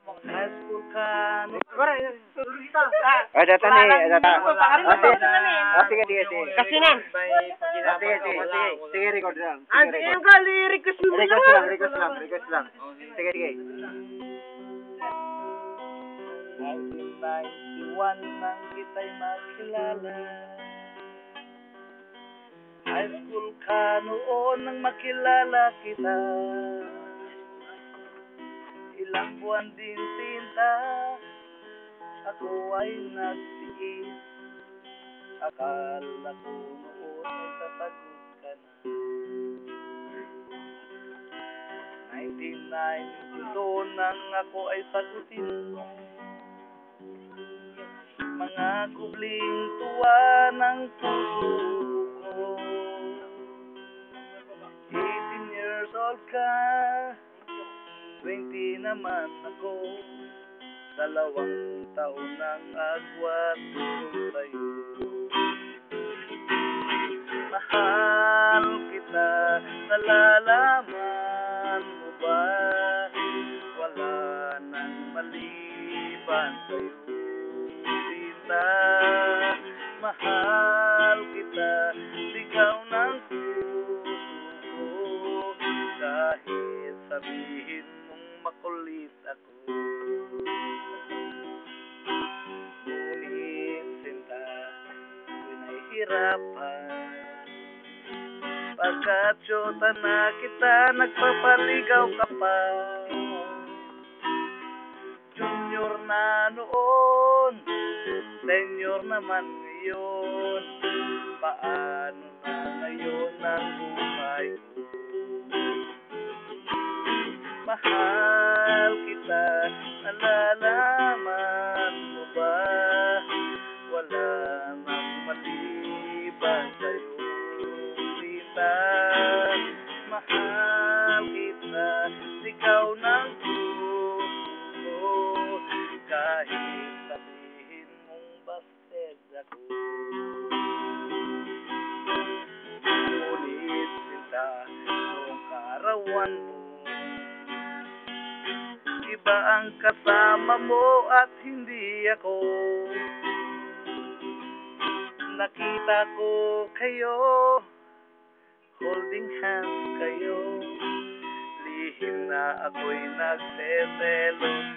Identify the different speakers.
Speaker 1: High school ka, no?
Speaker 2: Data ni, data. Sige, sige, sige.
Speaker 3: Kasi na.
Speaker 2: Sige, sige, sige. Sige, record lang.
Speaker 3: Sige yung kali, request mo lang.
Speaker 2: Request lang. Sige, sige.
Speaker 1: 1991 nang kita'y makilala. High school ka noon nang makilala kita. Ilang buwan din sinta, ako ay nagtiis. Akala ko noon ay sasagot ka na. 1992 nang ako ay sagutin mo. Mga kubling tuwa ng puso ko. 18 years old ka, 20 naman ako. 2 taon ng agwat ko sa'yo. Mahal kita, nalalaman mo ba? Wala nang maliban sa'yo, Rita. Mahal kita, sigaw ng puso ko. Kahit sabihin mong makulit ako, ngunit sinta, ako'y nahihirapan. Pagkat syota na kita, nagpapaligaw ka pa. Junior na noon, senior naman ngayon. Paano na ngayon ang buhay ko? Mahal kita, nalalaman mo ba? Wala nang maliban sa'yo, Rita. Mahal kita, sigaw ng puso ko. Kahit sabihin mong busted ako, ngunit sinta, noong kaarawan mo, iba ang kasama mo at hindi ako. Nakita ko kayo, holding hands kayo. Lihim na ako'y nagseselos